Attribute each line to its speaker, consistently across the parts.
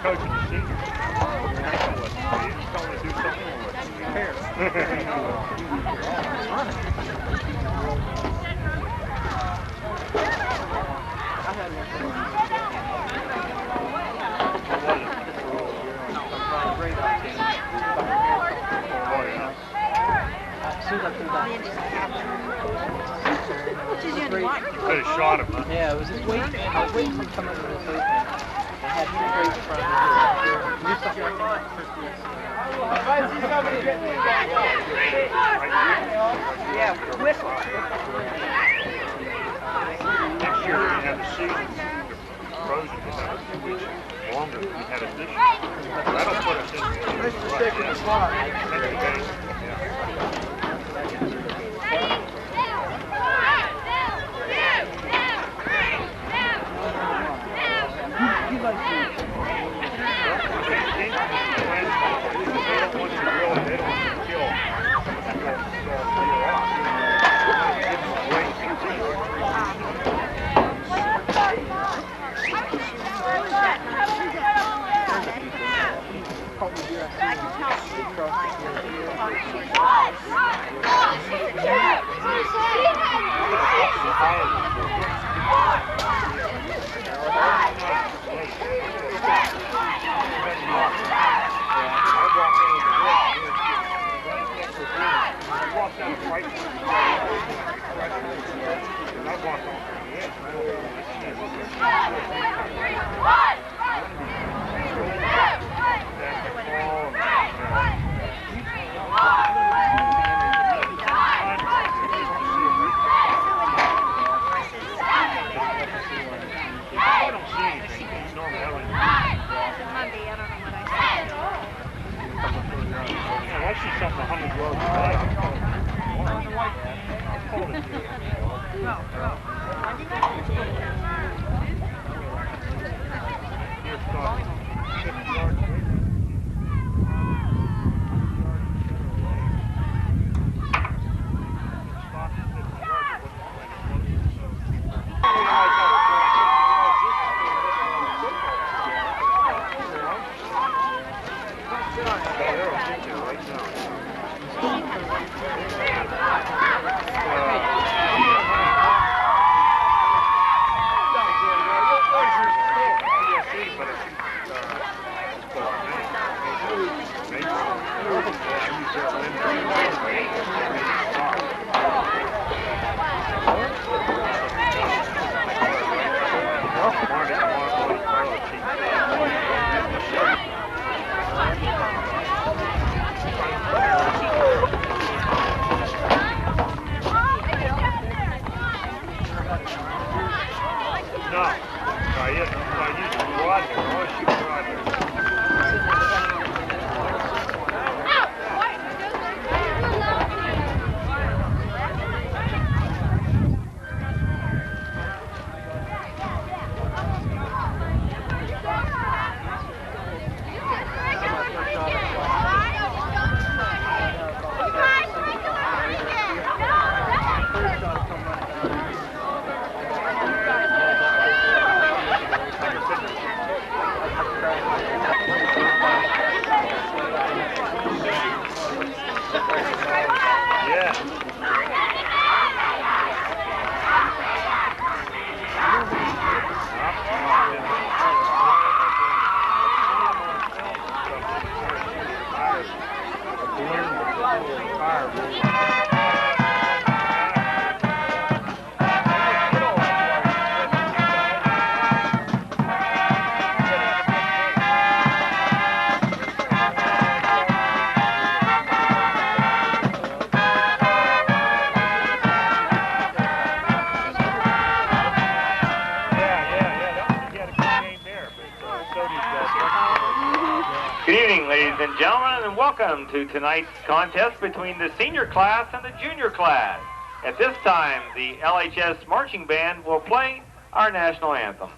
Speaker 1: coaching the seniors. He's going to do something with hair. Could have shot him, huh?
Speaker 2: Yeah, it was just waiting. I was waiting for him to come over this opening. I had two great friends.
Speaker 3: Yeah, whistle.
Speaker 1: Next year we have the season frozen. We'll have it 2 weeks longer than we had it this year. That'll put us in.
Speaker 3: Let's just stick in the spot.
Speaker 4: Ladies and gentlemen, and welcome to tonight's contest between the senior class and the junior class. At this time, the LHS Marching Band will play our national anthem.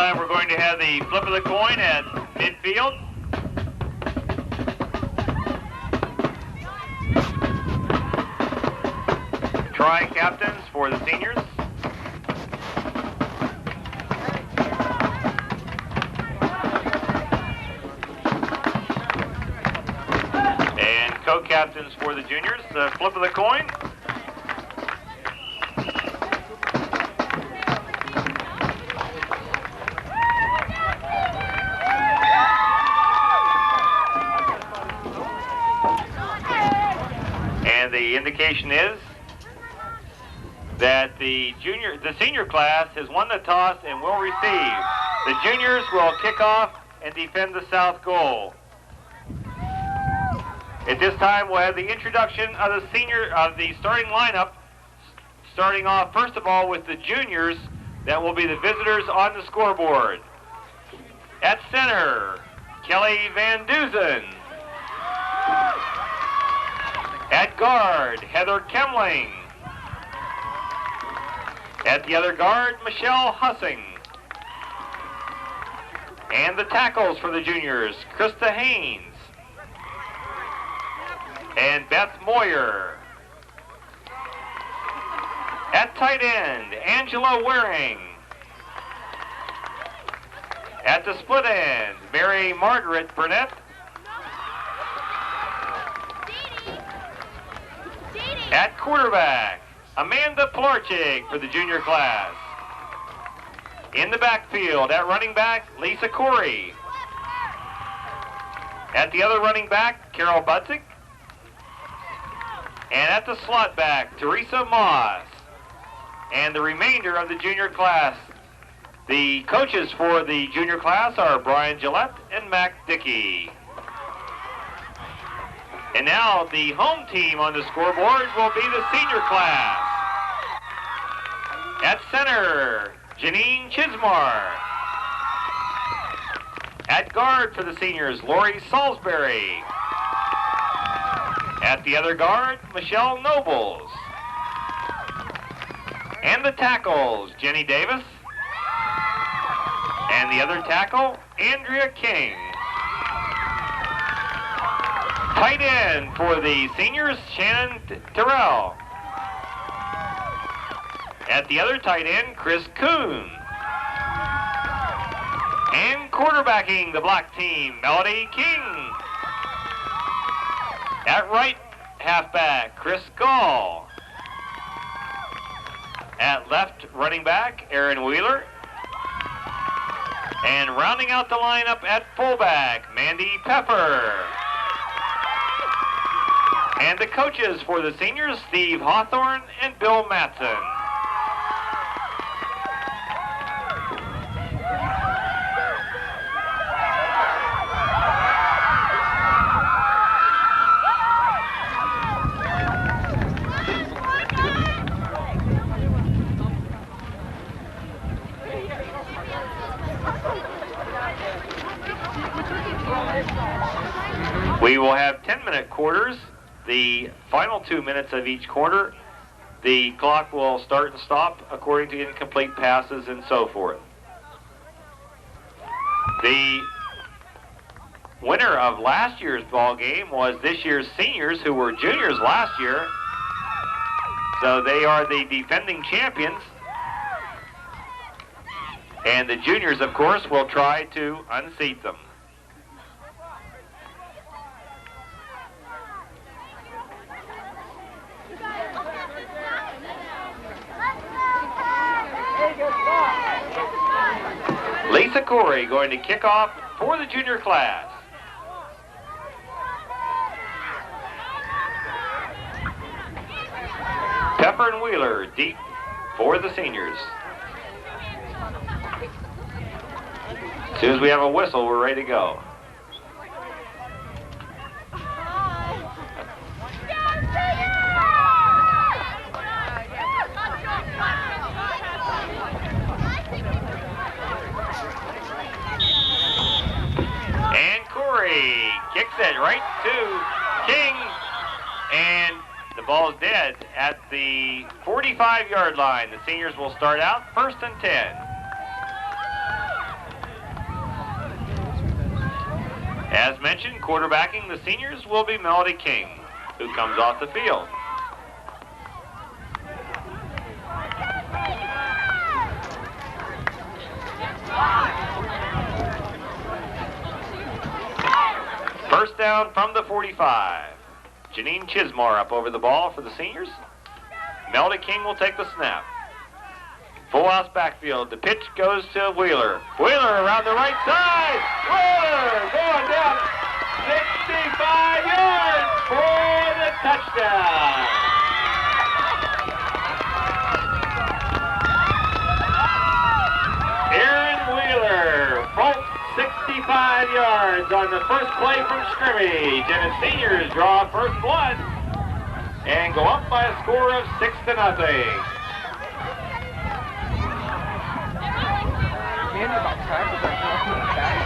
Speaker 4: time we're going to have the flip of the coin at midfield. Tri-captains for the seniors. And co-captains for the juniors. The flip of the coin. And the indication is that the senior class has won the toss and will receive. The juniors will kick off and defend the south goal. At this time, we'll have the introduction of the starting lineup, starting off first of all with the juniors that will be the visitors on the scoreboard. At center, Kelly Van Duzen. At guard, Heather Kemling. At the other guard, Michelle Hussing. And the tackles for the juniors, Krista Haynes and Beth Moyer. At tight end, Angela Waring. At the split end, Mary Margaret Burnett. At quarterback, Amanda Plorchig for the junior class. In the backfield, at running back, Lisa Corey. At the other running back, Carol Budzik. And at the slot back, Teresa Moss. And the remainder of the junior class. The coaches for the junior class are Brian Gillette and Mac Dickey. And now the home team on the scoreboard will be the senior class. At center, Janine Chismar. At guard for the seniors, Lori Salisbury. At the other guard, Michelle Nobles. And the tackles, Jenny Davis. And the other tackle, Andrea King. Tight end for the seniors, Shannon Terrell. At the other tight end, Chris Kuhn. And quarterbacking the black team, Melody King. At right halfback, Chris Gall. At left running back, Aaron Wheeler. And rounding out the lineup at fullback, Mandy Pepper. And the coaches for the seniors, Steve Hawthorne and Bill Matson. We will have 10-minute quarters. The final 2 minutes of each quarter, the clock will start and stop according to incomplete passes and so forth. The winner of last year's ball game was this year's seniors, who were juniors last year. So they are the defending champions. And the juniors, of course, will try to unseat them. Lisa Corey going to kick off for the junior class. Pepper and Wheeler deep for the seniors. As soon as we have a whistle, we're ready to go. And Corey kicks it right to King, and the ball is dead at the 45-yard line. The seniors will start out 1st and 10. As mentioned, quarterbacking the seniors will be Melody King, who comes off the field. First down from the 45. Janine Chismar up over the ball for the seniors. Melody King will take the snap. Full house backfield. The pitch goes to Wheeler. Wheeler around the right side. Wheeler going down 65 yards for the touchdown. Aaron Wheeler broke 65 yards on the first play from scrimmage, and the seniors draw first blood and go up by a score of 6-0.
Speaker 2: About tackles, I feel back.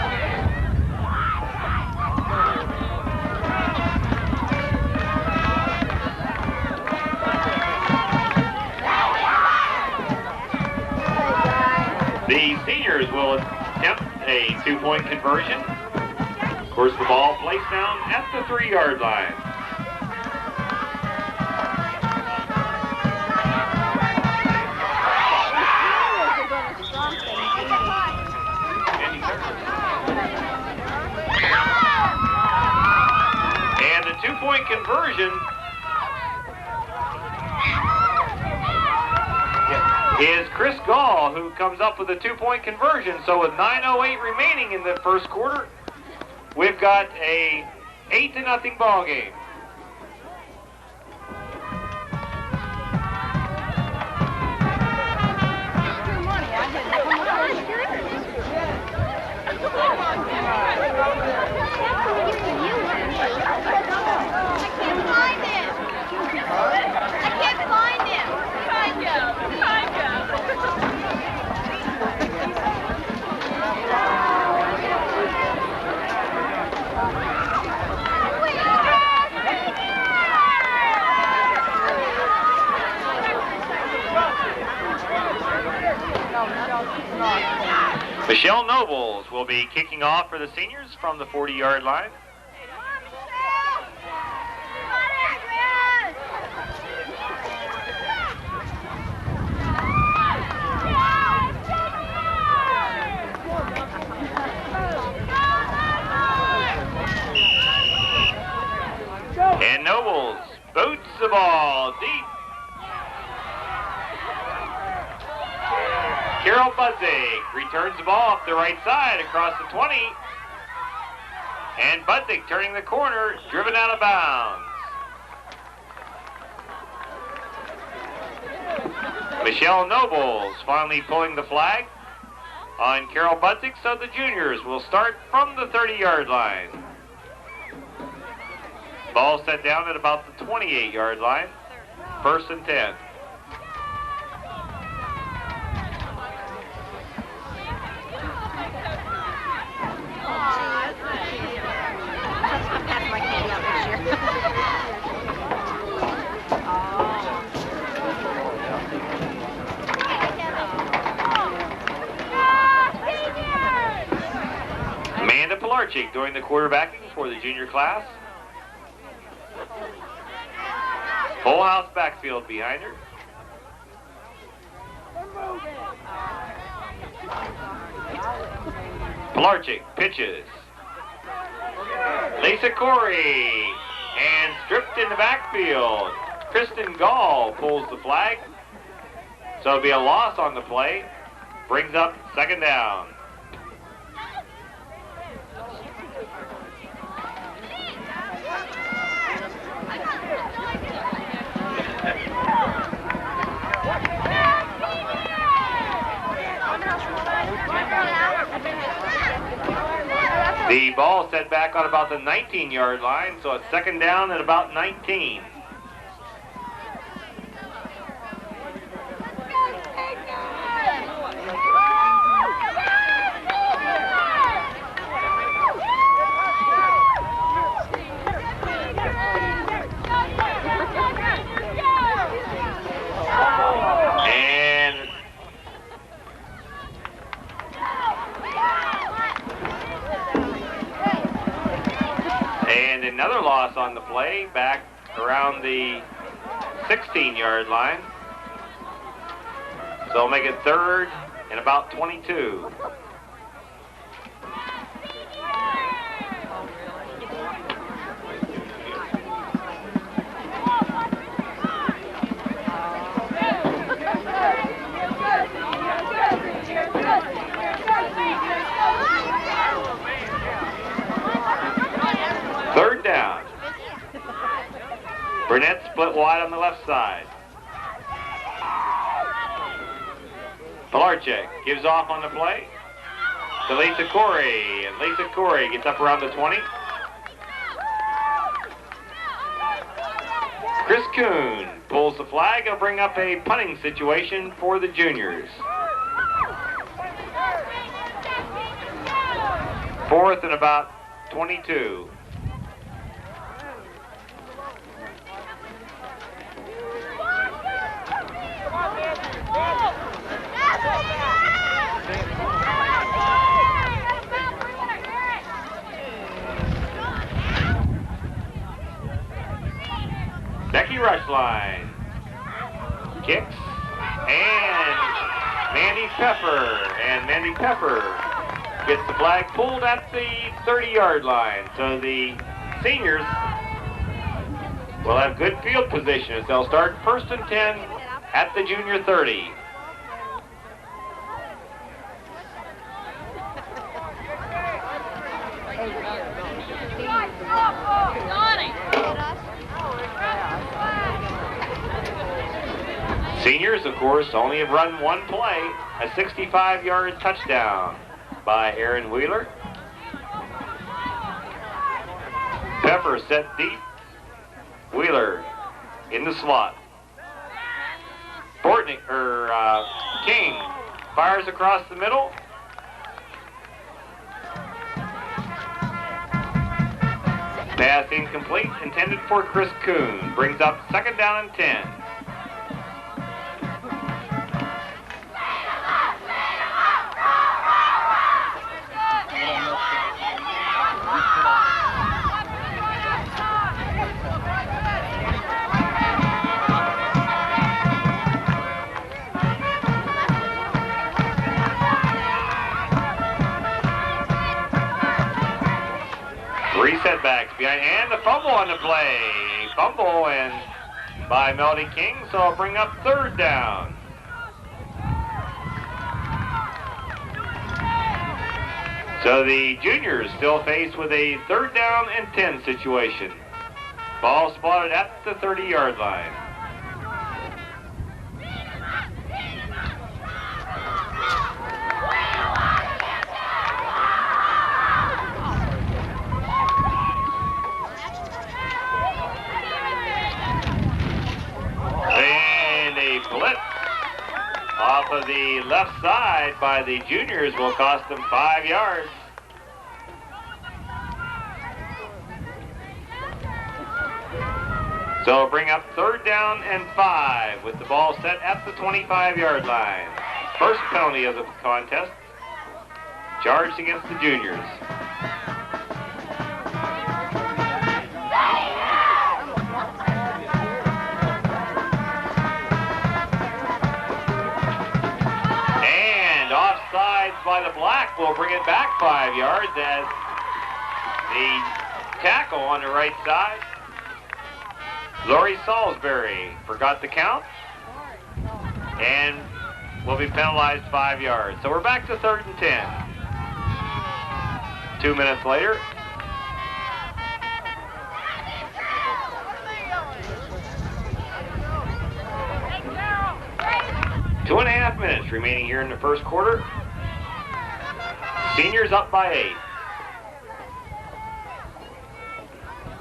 Speaker 4: The seniors will attempt a 2-point conversion. Of course, the ball placed down at the 3-yard line. And the 2-point conversion is Chris Gall, who comes up with a 2-point conversion. So with 9:08 remaining in the first quarter, we've got a 8-0 ball game. Michelle Nobles will be kicking off for the seniors from the 40-yard line. And Nobles boots the ball deep. Carol Budzik returns the ball up the right side across the 20. And Budzik turning the corner, driven out of bounds. Michelle Nobles finally pulling the flag on Carol Budzik, so the juniors will start from the 30-yard line. Ball set down at about the 28-yard line. 1st and 10. Amanda Pilarczyk doing the quarterbacking for the junior class. Full house backfield behind her. Pilarczyk pitches. Lisa Corey, and stripped in the backfield. Kristen Gall pulls the flag. So it'll be a loss on the play. Brings up 2nd down. The ball set back on about the 19-yard line, so it's 2nd down at about 19. loss on the play, back around the 16-yard line. So they'll make it 3rd and about 22. Third down. Burnett split wide on the left side. Pilarczyk gives off on the play to Lisa Corey, and Lisa Corey gets up around the 20. Chris Kuhn pulls the flag. It'll bring up a punting situation for the juniors. 4th and about 22. Becky Rushline kicks, and Mandy Pepper. And Mandy Pepper gets the flag pulled at the 30-yard line. So the seniors will have good field position as they'll start 1st and 10 at the junior 30. Seniors, of course, only have run one play, a 65-yard touchdown by Aaron Wheeler. Pepper set deep. Wheeler in the slot. King fires across the middle. Pass incomplete, intended for Chris Kuhn. Brings up 2nd down and 10. Three setbacks behind, and the fumble on the play. Fumble and by Melody King, so I'll bring up 3rd down. So the juniors still faced with a 3rd down and 10 situation. Ball spotted at the 30-yard line. Blitz off of the left side by the juniors will cost them 5 yards. So bring up 3rd down and 5 with the ball set at the 25-yard line. First penalty of the contest charged against the juniors. By the black will bring it back 5 yards as the tackle on the right side. Lori Salisbury forgot the count and will be penalized 5 yards. So we're back to 3rd and 10. 2 minutes later. Two and a half minutes remaining here in the first quarter. Seniors up by 8.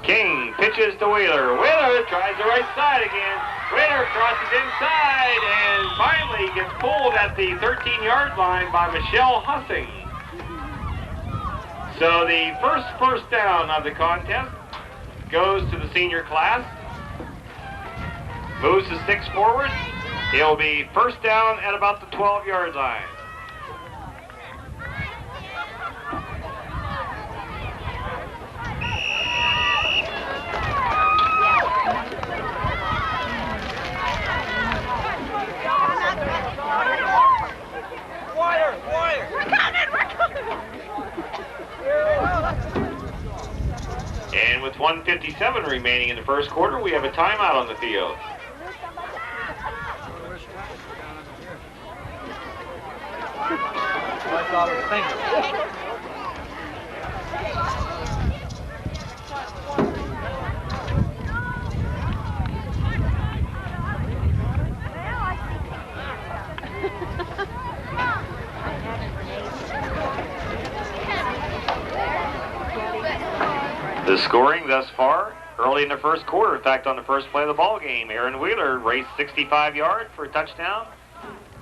Speaker 4: King pitches to Wheeler. Wheeler tries the right side again. Wheeler crosses inside and finally gets pulled at the 13-yard line by Michelle Hussing. So the first down of the contest goes to the senior class. Moves the sticks forward. It'll be 1st down at about the 12-yard line. 1:57 remaining in the first quarter. We have a timeout on the field.
Speaker 2: I saw his finger.
Speaker 4: The scoring thus far, early in the first quarter, in fact, on the first play of the ball game, Aaron Wheeler raced 65 yards for a touchdown,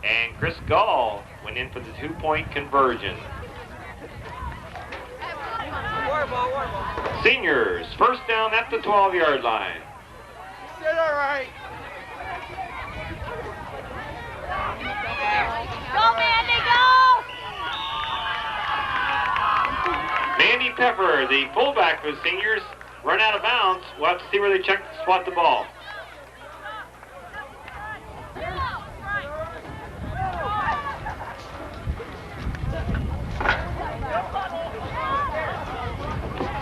Speaker 4: and Chris Gall went in for the 2-point conversion. Seniors, first down at the 12-yard line.
Speaker 3: Did all right.
Speaker 5: Go, Mandy, go!
Speaker 4: Mandy Pepper, the fullback for the seniors, run out of bounds. We'll have to see where they spot the ball.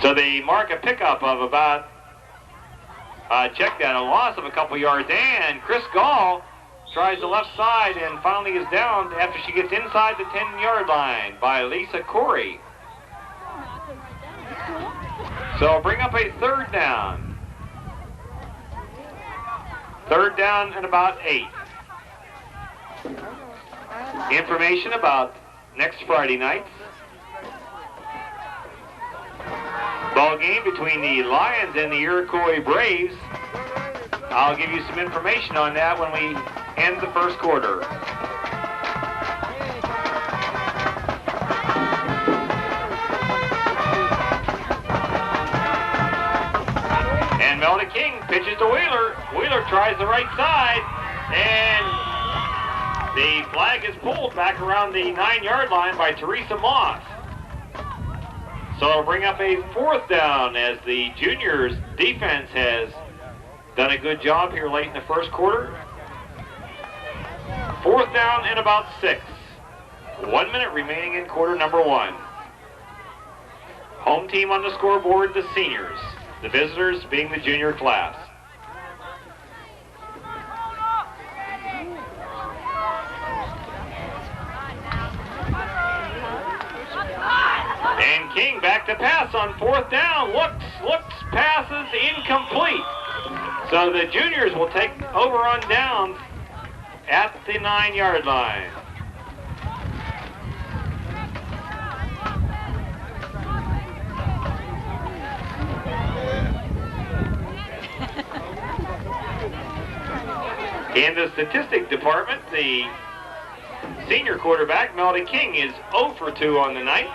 Speaker 4: So they mark a pickup of about, check that, a loss of a couple yards, and Chris Gall tries the left side and finally is down after she gets inside the 10-yard line by Lisa Corey. So bring up a third down. Third down and about 8. Information about next Friday night. Ball game between the Lions and the Iroquois Braves. I'll give you some information on that when we end the first quarter. And Melody King pitches to Wheeler. Wheeler tries the right side, and the flag is pulled back around the 9-yard line by Teresa Moss. So it'll bring up a fourth down as the juniors' defense has done a good job here late in the first quarter. Fourth down and about 6. 1 minute remaining in quarter number 1. Home team on the scoreboard, the seniors. The visitors being the junior class. And King back to pass on fourth down. Looks, passes, incomplete. So the juniors will take over on downs at the 9-yard line. In the statistic department, the senior quarterback, Melody King, is 0 for 2 on the night.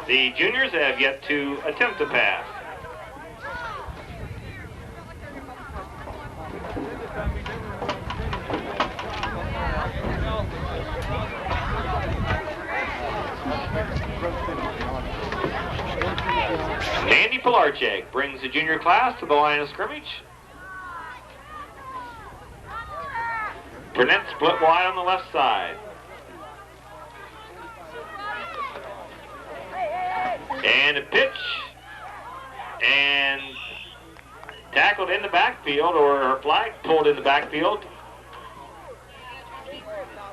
Speaker 4: The juniors have yet to attempt a pass. Mandy Pilarchik brings the junior class to the line of scrimmage. Burnett split wide on the left side. And a pitch. And tackled in the backfield, or her flag pulled in the backfield.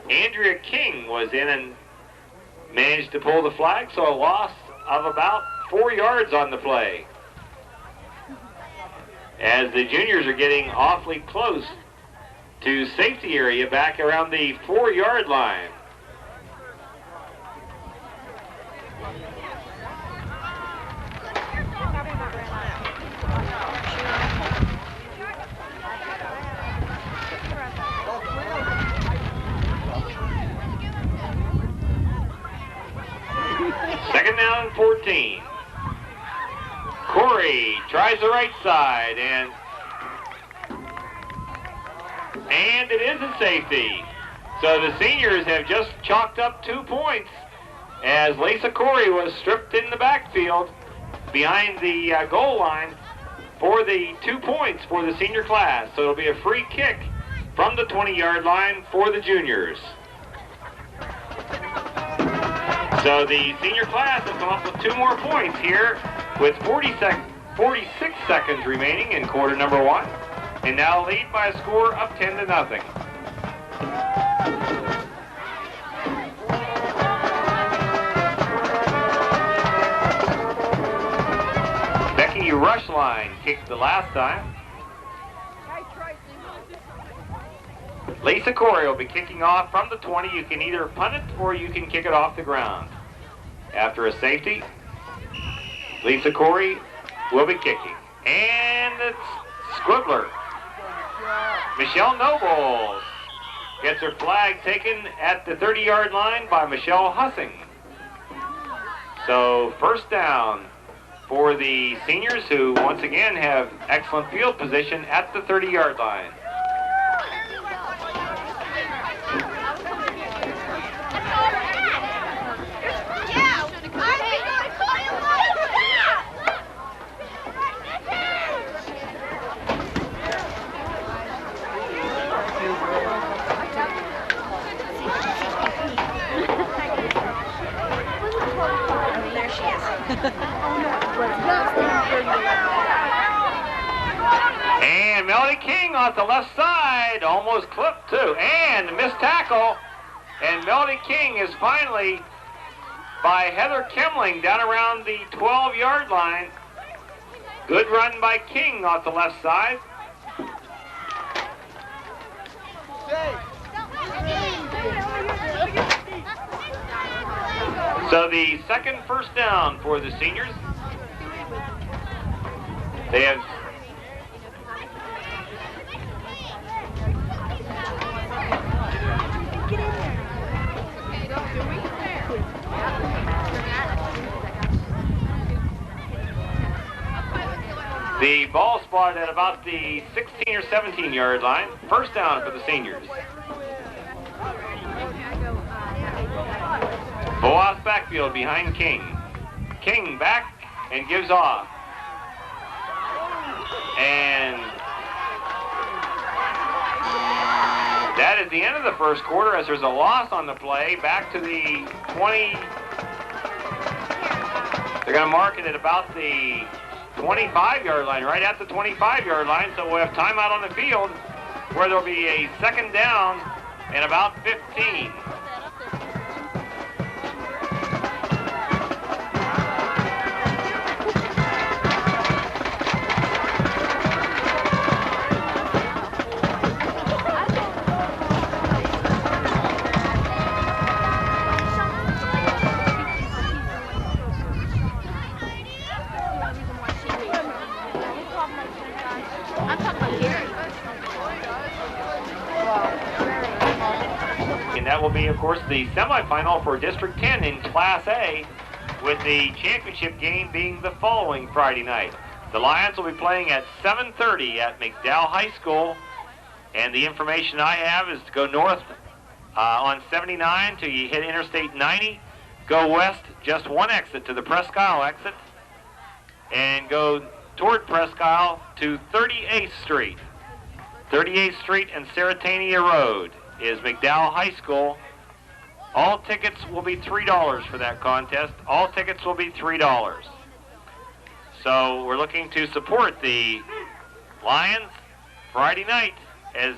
Speaker 4: Andrea King was in and managed to pull the flag, so a loss of about 4 yards on the play. As the juniors are getting awfully close to safety area back around the 4-yard line. Second down and 14. Corey tries the right side, and it is a safety. So the seniors have just chalked up 2 points as Lisa Corey was stripped in the backfield behind the goal line for the 2 points for the senior class. So it'll be a free kick from the 20-yard line for the juniors. So the senior class has come up with 2 more points here with 46 seconds remaining in quarter number 1. And now lead by a score of 10-0. Becky Rushline kicked the last time. Lisa Corey will be kicking off from the 20. You can either punt it or you can kick it off the ground. After a safety, Lisa Corey will be kicking. And it's Squibbler. Michelle Noble gets her flag taken at the 30-yard line by Michelle Hussing. So first down for the seniors, who once again have excellent field position at the 30-yard line. And Melody King off the left side, almost clipped too, and missed tackle. And Melody King is finally by Heather Kemling down around the 12-yard line. Good run by King off the left side. So the second first down for the seniors. They have the ball spotted at about the 16 or 17-yard line. First down for the seniors. Boas backfield behind King. King back and gives off. And that is the end of the first quarter, as there's a loss on the play. Back to the 20. They're going to mark it at about the 25-yard line, right at the 25-yard line. So we'll have timeout on the field, where there'll be a second down and about 15. That will be, of course, the semifinal for District 10 in Class A, with the championship game being the following Friday night. The Lions will be playing at 7:30 at McDowell High School, and the information I have is to go north on 79 till you hit Interstate 90, go west just one exit to the Presque Isle exit, and go toward Presque Isle to 38th Street. 38th Street and Saratania Road is McDowell High School. All tickets will be $3 for that contest. All tickets will be $3. So we're looking to support the Lions Friday night as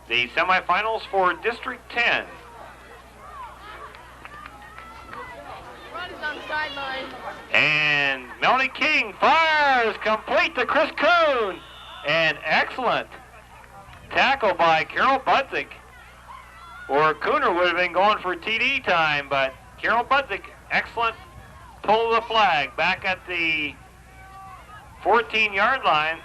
Speaker 4: the semifinals for District 10.
Speaker 5: Run is on the sideline.
Speaker 4: And Melanie King fires complete to Chris Kuhn. And excellent tackle by Carol Budzik. Or Cooner would have been going for TD time, but Carol Budzik, excellent pull of the flag back at the 14-yard line.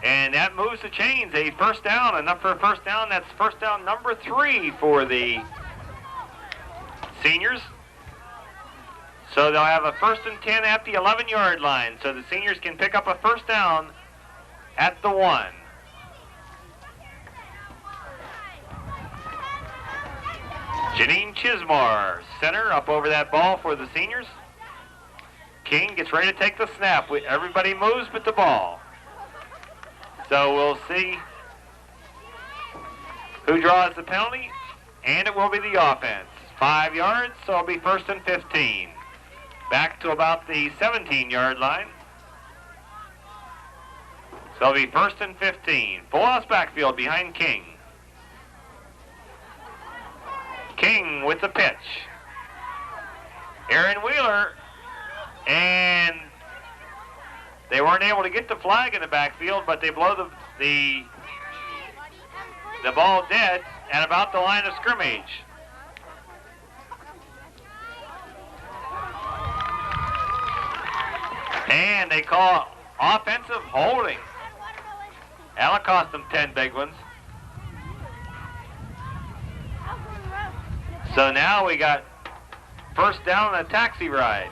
Speaker 4: And that moves the chains. A first down, enough for a first down. That's first down number 3 for the seniors. So they'll have a 1st and 10 at the 11-yard line. So the seniors can pick up a first down at the 1. Janine Chismar, center, up over that ball for the seniors. King gets ready to take the snap. Everybody moves but the ball. So we'll see who draws the penalty, and it will be the offense. 5 yards, so it'll be 1st and 15. Back to about the 17-yard line. So it'll be 1st and 15. Full house backfield behind King. King with the pitch. Aaron Wheeler, and they weren't able to get the flag in the backfield, but they blow the ball dead at about the line of scrimmage. And they call offensive holding. That'll cost them 10 big ones. So now we got first down on a taxi ride.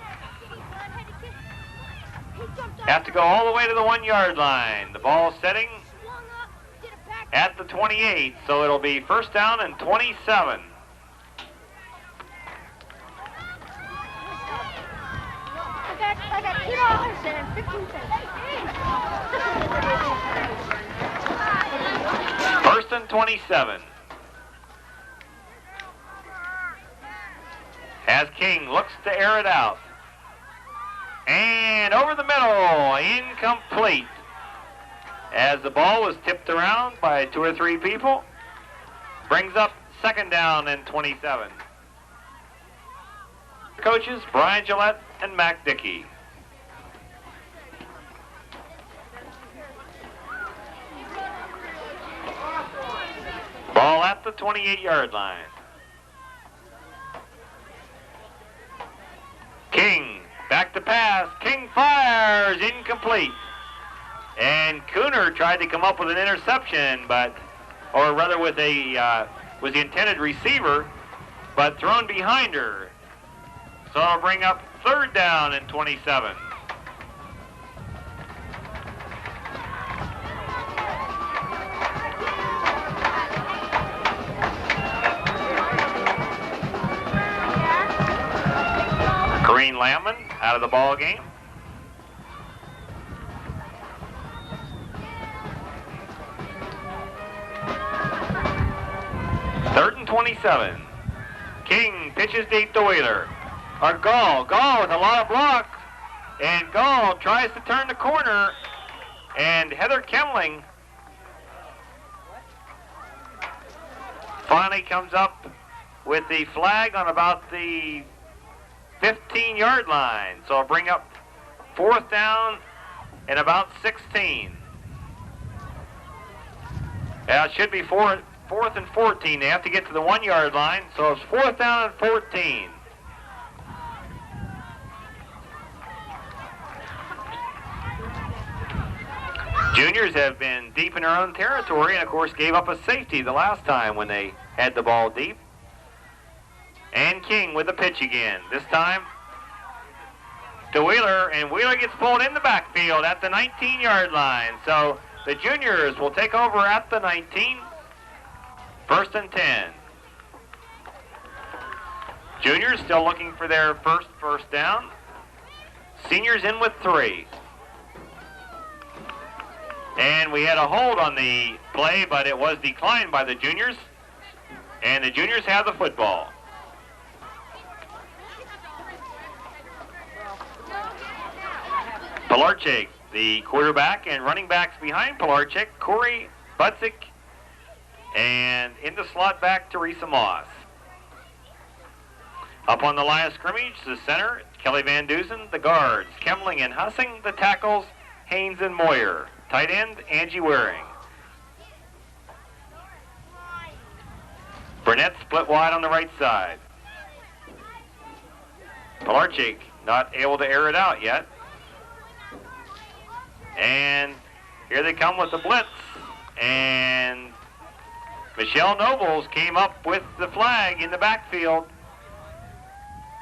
Speaker 4: Have to go all the way to the 1 yard line. The ball setting at the 28, so it'll be first down and 27.
Speaker 5: I got $2 and 15 cents.
Speaker 4: First and 27. As King looks to air it out. And over the middle, incomplete. As the ball was tipped around by 2 or 3 people. Brings up second down and 27. Coaches Brian Gillette and Mac Dickey. Ball at the 28-yard line. King, back to pass. King fires, incomplete. And Cooner tried to come up with an interception, or rather with was the intended receiver, but thrown behind her. So it'll bring up third down and 27. Green Lamman out of the ball game. Third and 27. King pitches deep to Wheeler. Or Gall with a lot of blocks. And Gall tries to turn the corner. And Heather Kemling finally comes up with the flag on about the 15-yard line. So it'll bring up fourth down and about 16. Yeah, it should be fourth and 14. They have to get to the 1 yard line. So it's fourth down and 14. Juniors have been deep in their own territory and, of course, gave up a safety the last time when they had the ball deep. And King with the pitch again. This time to Wheeler, and Wheeler gets pulled in the backfield at the 19-yard line. So the Juniors will take over at the 19. First and 10. Juniors still looking for their first down. Seniors in with 3. And we had a hold on the play, but it was declined by the Juniors. And the Juniors have the football. Pilarczyk, the quarterback, and running backs behind Pilarczyk, Corey Butzik, and in the slot back, Teresa Moss. Up on the line of scrimmage, the center, Kelly Van Dusen, the guards, Kemling and Hussing, the tackles, Haynes and Moyer. Tight end, Angie Waring. Burnett split wide on the right side. Pilarczyk not able to air it out yet. And here they come with the blitz. And Michelle Nobles came up with the flag in the backfield.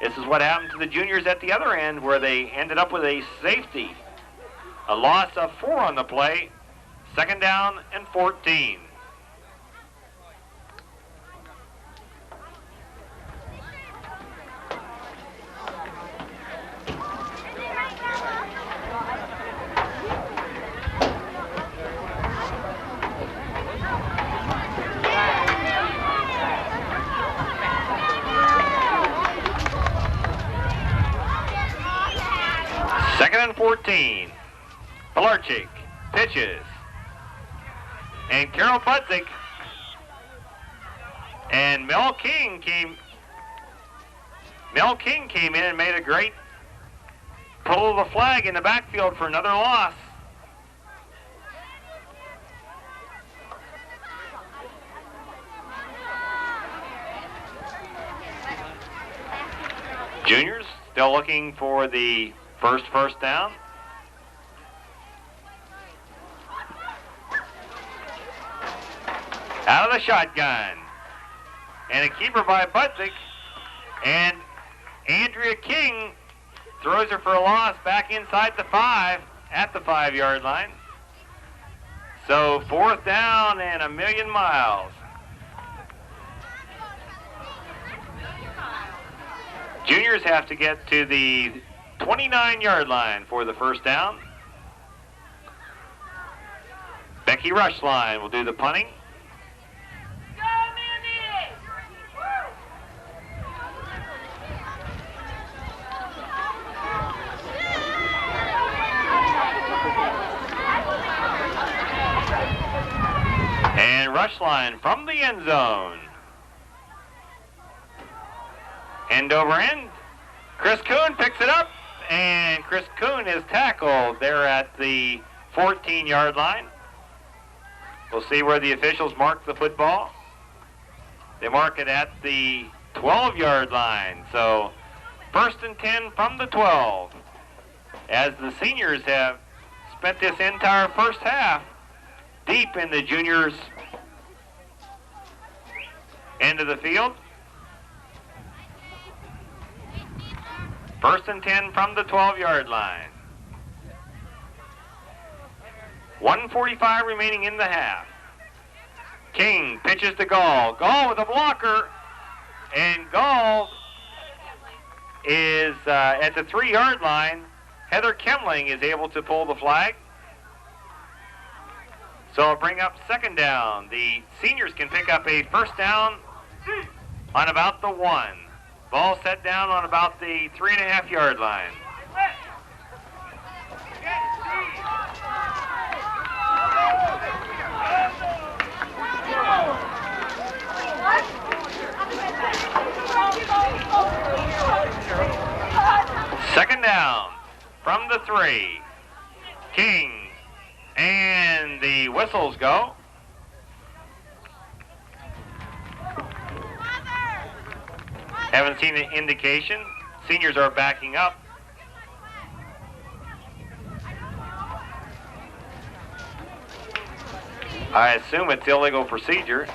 Speaker 4: This is what happened to the Juniors at the other end, where they ended up with a safety. A loss of 4 on the play. Second down and 14. Second and 14. Pilarczyk pitches. and Carol Budzik. And Mel King came in and made a great pull of the flag in the backfield for another loss. Juniors still looking for the first down. Out of the shotgun. And a keeper by Budzik. And Andrea King throws her for a loss back inside the 5 at the 5-yard line. So 4th down and a million miles. Juniors have to get to the 29-yard line for the first down. Becky Rushline will do the punting. And Rushline from the end zone. End over end. Chris Kuhn picks it up, and Chris Kuhn is tackled there at the 14-yard line. We'll see where the officials mark the football. They mark it at the 12-yard line. So 1st and 10 from the 12. As the seniors have spent this entire first half deep in the juniors' end of the field. 1st and 10 from the 12-yard line. 1:45 remaining in the half. King pitches to Gall. Gall with a blocker. And Gall is at the 3-yard line. Heather Kemling is able to pull the flag. So it'll bring up 2nd down. The seniors can pick up a 1st down on about the 1. Ball set down on about the 3.5-yard line. Second down from the 3. King, and the whistles go. Haven't seen an indication. Seniors are backing up. I assume it's illegal procedure.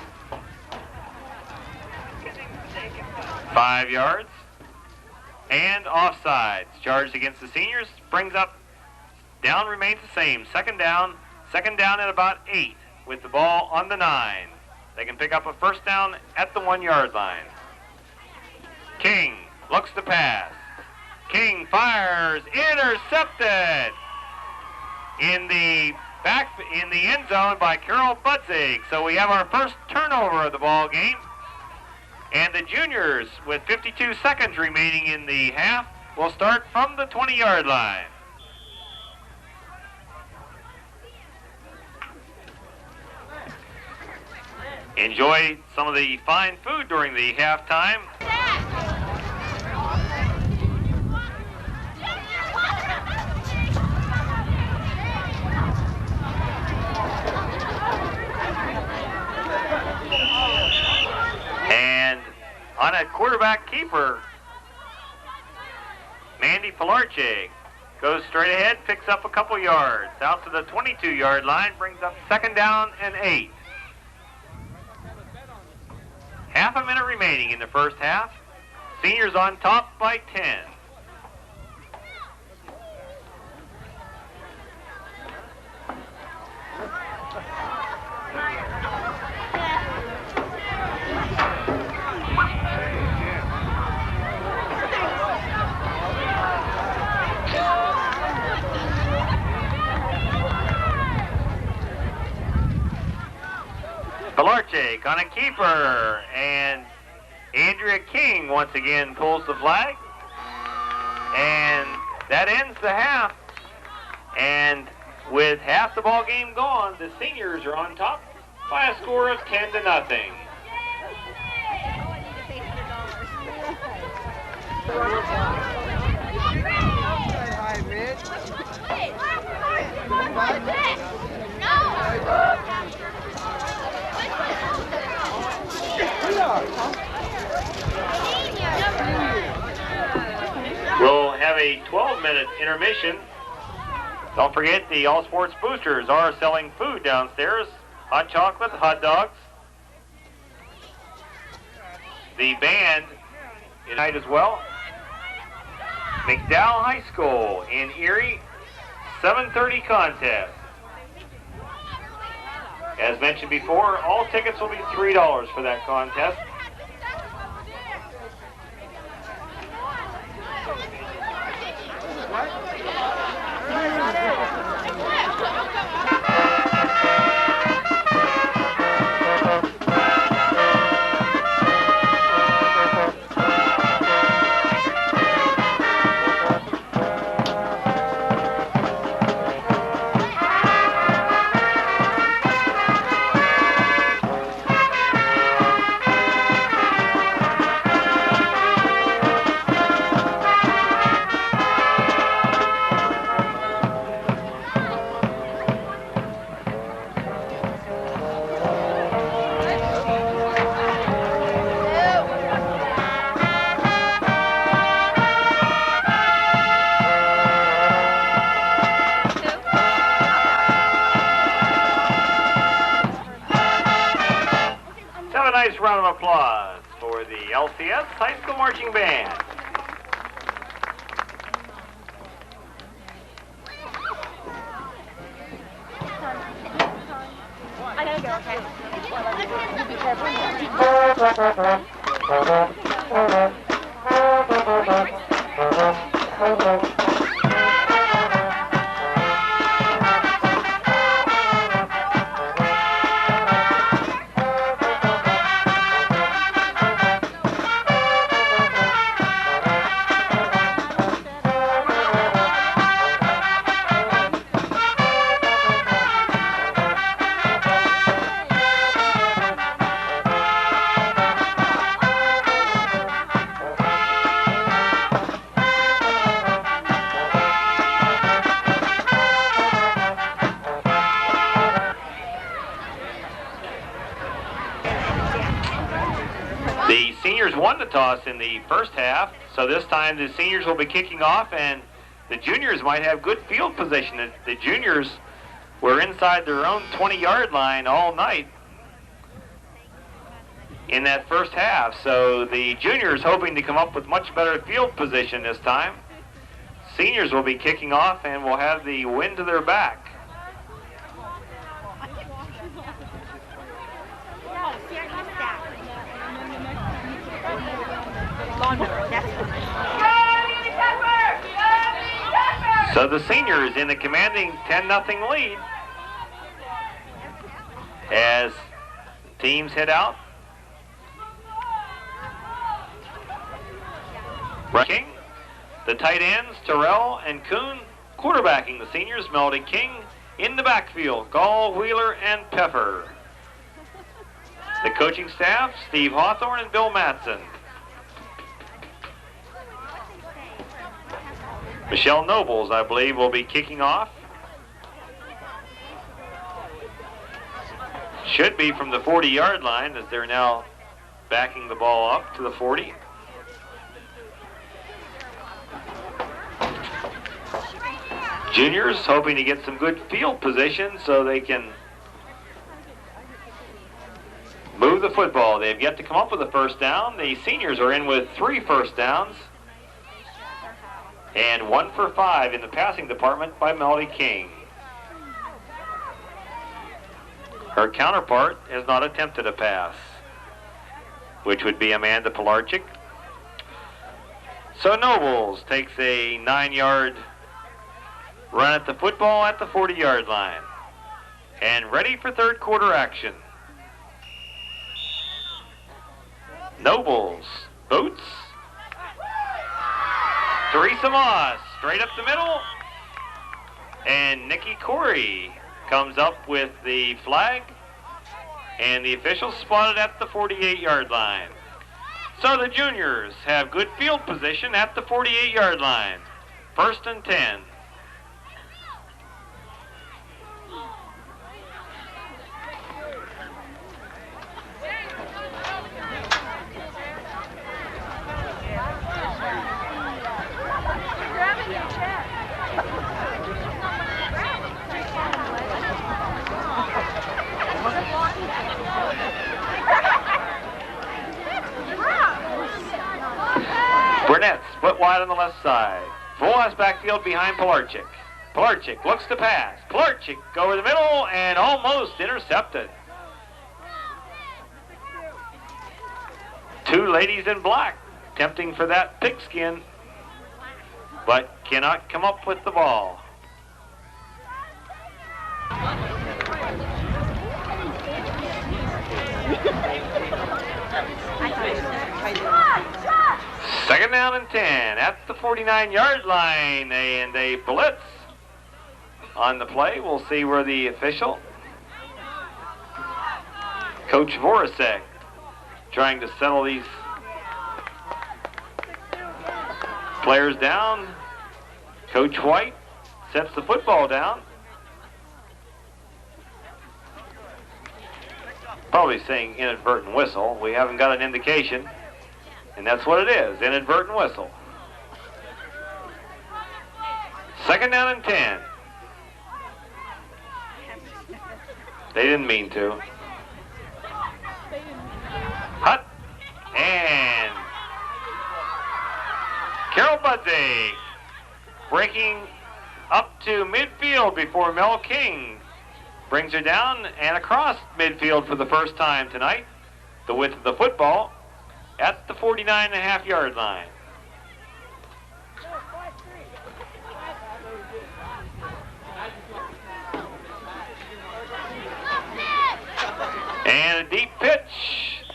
Speaker 4: 5 yards. And offsides. Charged against the seniors. Brings up. Down remains the same. 2nd down. 2nd down at about 8 with the ball on the 9. They can pick up a 1st down at the 1-yard line. King looks to pass. King fires. Intercepted in the end zone by Carol Budzik. So we have our first turnover of the ball game. And the juniors, with 52 seconds remaining in the half, will start from the 20-yard line. Enjoy some of the fine food during the halftime. And on a quarterback keeper, Mandy Pilarche goes straight ahead, picks up a couple yards. Out to the 22-yard line, brings up 2nd down and 8. Half a minute remaining in the first half. Seniors on top by 10. Pilarche on a keeper, and Andrea King once again pulls the flag, and that ends the half. And with half the ball game gone, the seniors are on top by a score of 10-0.
Speaker 3: Hi, Mitch.
Speaker 4: We'll have a 12-minute intermission. Don't forget, the All Sports Boosters are selling food downstairs. Hot chocolate, hot dogs. The band tonight as well. McDowell High School in Erie, 7:30 contest. As mentioned before, all tickets will be $3 for that contest. Round of applause for the LCS High School Marching Band.
Speaker 5: I gotta go, okay? You be careful.
Speaker 4: The seniors won the toss in the first half, so this time the seniors will be kicking off, and the juniors might have good field position. The juniors were inside their own 20-yard line all night in that first half, so the juniors hoping to come up with much better field position this time. Seniors will be kicking off and will have the wind to their back. So the seniors in the commanding 10-0 lead as teams head out. King, the tight ends, Terrell and Kuhn, quarterbacking the seniors, Melody King in the backfield, Gall, Wheeler, and Peffer. The coaching staff, Steve Hawthorne and Bill Matson. Michelle Nobles, I believe, will be kicking off. Should be from the 40-yard line as they're now backing the ball up to the 40. Juniors hoping to get some good field position so they can move the football. They've yet to come up with a first down. The seniors are in with 3 first downs and 1 for 5 in the passing department by Melody King. Her counterpart has not attempted a pass, which would be Amanda Pilarczyk. So Nobles takes a 9-yard run at the football at the 40-yard line and ready for third quarter action. Nobles, Boots, Teresa Moss, straight up the middle, and Nikki Corey comes up with the flag And the officials spotted at the 48-yard line. So the juniors have good field position at the 48-yard line. 1st and 10. Burnett split wide on the left side. Full house backfield behind Pilarchik. Pilarchik looks to pass. Pilarchik over the middle and almost intercepted. 2 ladies in black tempting for that pigskin, but cannot come up with the ball. Second down and 10 at the 49-yard line, and a blitz on the play. We'll see where the official, Coach Voracek, trying to settle these players down. Coach White sets the football down. Probably saying inadvertent whistle. We haven't got an indication. And that's what it is, inadvertent whistle. Second down and 10. They didn't mean to. Hutt and Carol Budsey breaking up to midfield before Mel King brings her down and across midfield for the first time tonight. The width of the football at the 49.5-yard line. And a deep pitch,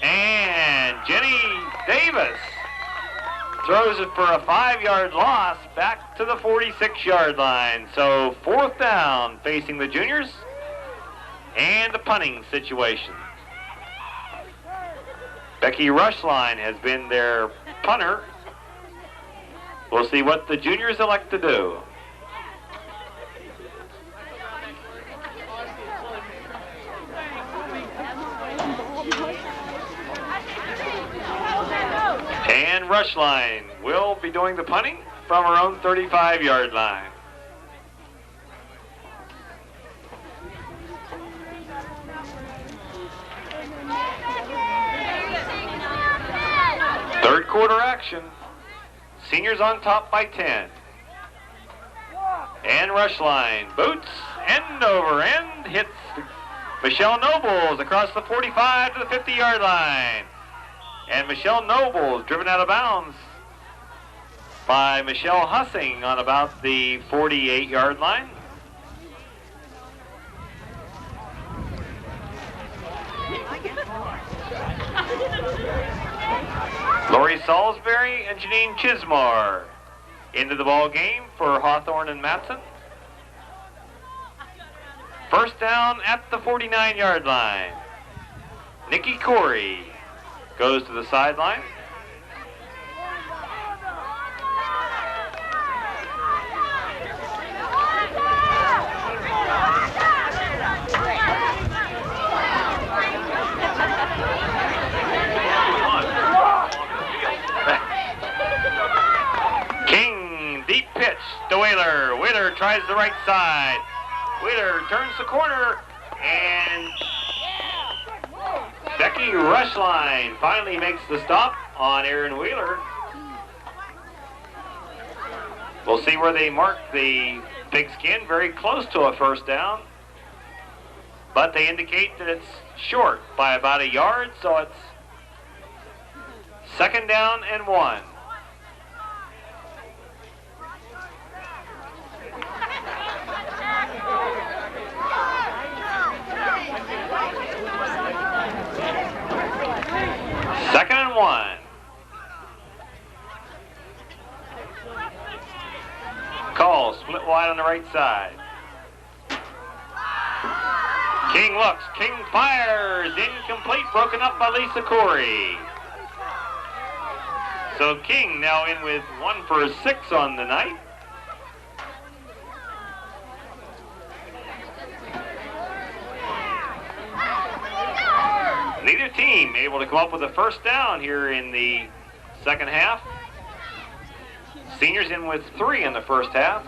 Speaker 4: and Jenny Davis throws it for a 5-yard loss back to the 46-yard line. So 4th down facing the juniors, and a punting situation. Becky Rushline has been their punter. We'll see what the juniors elect to do. And Rushline will be doing the punting from her own 35-yard line. Third quarter action. Seniors on top by 10. And Rushline boots end over end, hits Michelle Nobles across the 45 to the 50-yard line. And Michelle Nobles driven out of bounds by Michelle Hussing on about the 48-yard line. Lori Salisbury and Janine Chismar into the ball game for Hawthorne and Matson. First down at the 49-yard line. Nikki Corey goes to the sideline. King, deep pitch to Whaler. Whaler tries the right side. Whaler turns the corner, and Becky Rushline finally makes the stop on Aaron Wheeler. We'll see where they mark the pigskin, very close to a first down, but they indicate that it's short by about a yard, so it's second down and 1. Second and 1. Call split wide on the right side. King looks, King fires, incomplete, broken up by Lisa Corey. So King now in with 1 for 6 on the night. Neither team able to come up with a first down here in the second half. Seniors in with 3 in the first half.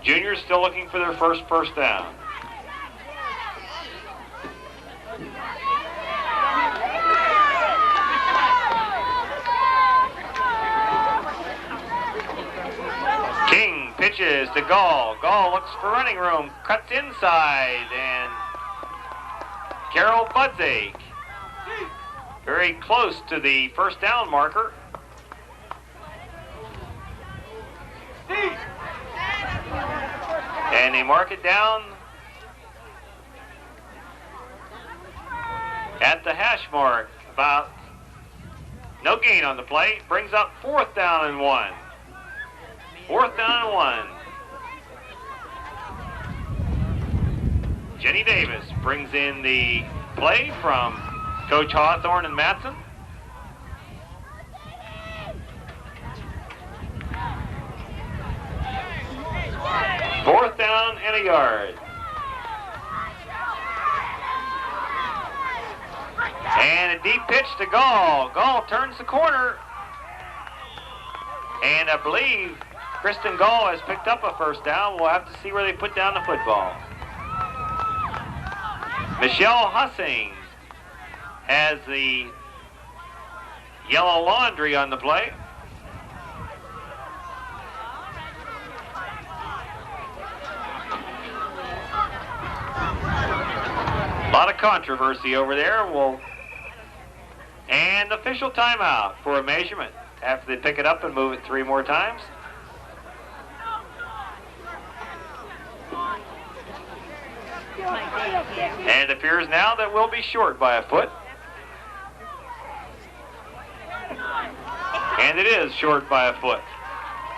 Speaker 4: Juniors still looking for their first down. King pitches to Gall. Gall looks for running room, cuts inside, and Carol Budzake very close to the first down marker. And they mark it down at the hash mark. About no gain on the play. Brings up 4th down and 1. 4th down and 1. Jenny Davis brings in the play from Coach Hawthorne and Matson. Fourth down and a yard. And a deep pitch to Gall. Gall turns the corner. And I believe Kristen Gall has picked up a first down. We'll have to see where they put down the football. Michelle Hussing has the yellow laundry on the play. A lot of controversy over there. And official timeout for a measurement after they pick it up and move it 3 more times. And it appears now that we'll be short by a foot. And it is short by a foot.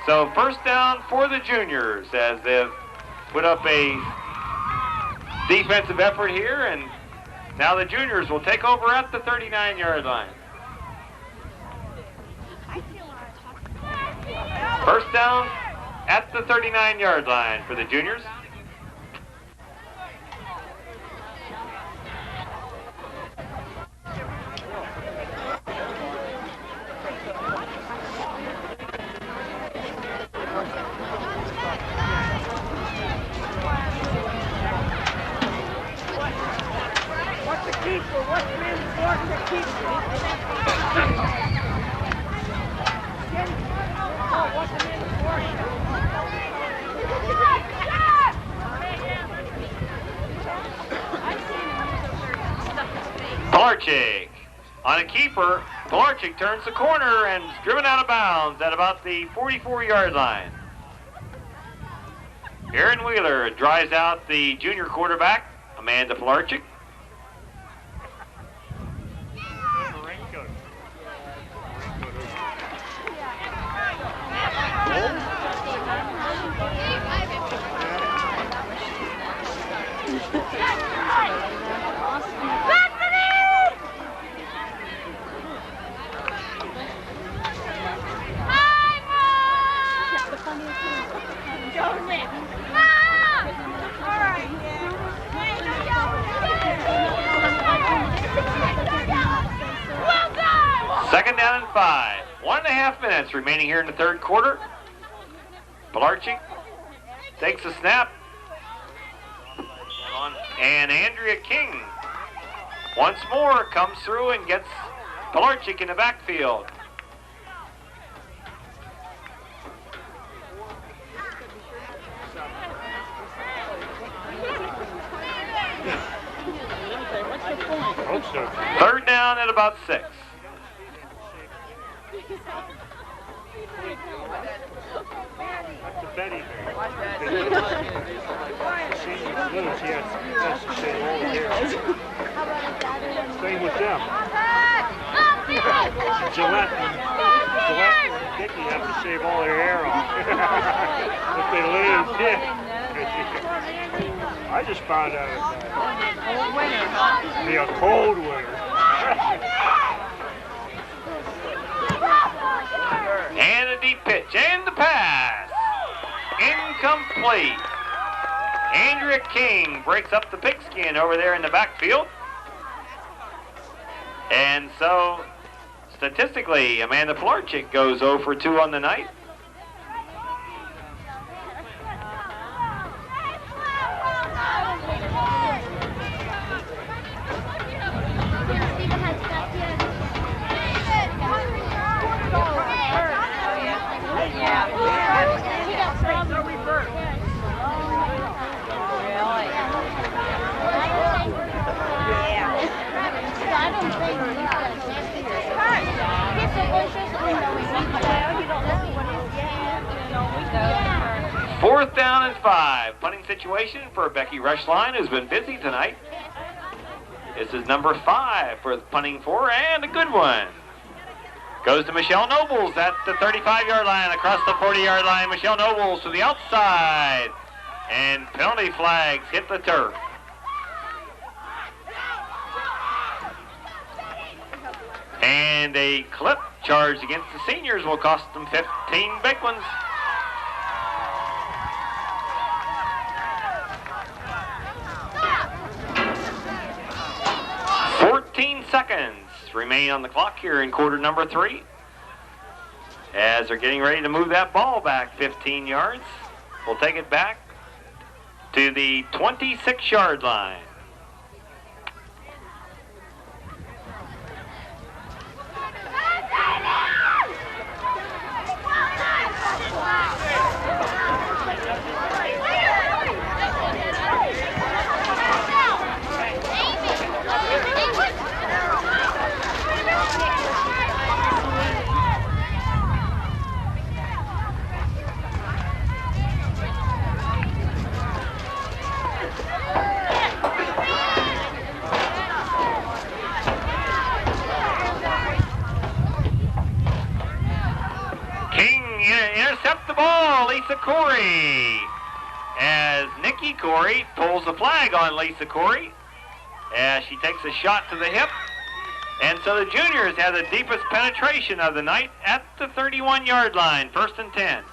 Speaker 4: So first down for the juniors as they've put up a defensive effort here, and now the juniors will take over at the 39-yard line. First down at the 39-yard line for the juniors. Pilarczyk on a keeper. Pilarczyk turns the corner and is driven out of bounds at about the 44-yard line. Erin Wheeler drives out the junior quarterback, Amanda Pilarczyk. Second down and 5. 1.5 minutes remaining here in the third quarter. Pilarczyk takes a snap. And Andrea King once more comes through and gets Pilarczyk in the backfield. Third down at about 6.
Speaker 1: Betty Same with them. Gillette and Dickie have to shave all their hair off. If they lose, yeah. I just found out
Speaker 2: Cold winter, huh?
Speaker 1: it'd be a cold winter.
Speaker 4: And a deep pitch, and the pass. Incomplete. Andrea King breaks up the pigskin over there in the backfield. And so, statistically, Amanda Pilarczyk goes 0 for 2 on the night. Fourth down and 5. Punting situation for Becky Rushline, who's been busy tonight. This is number 5 for punting for, and a good one. Goes to Michelle Nobles at the 35-yard line, across the 40-yard line. Michelle Nobles to the outside. And penalty flags hit the turf. And a clip charge against the seniors will cost them 15 big ones. Seconds remain on the clock here in quarter number 3 as they're getting ready to move that ball back 15 yards. We'll take it back to the 26-yard line. Intercept the ball, Lisa Corey. As Nikki Corey pulls the flag on Lisa Corey as she takes a shot to the hip. And so the juniors have the deepest penetration of the night at the 31-yard line, 1st and 10.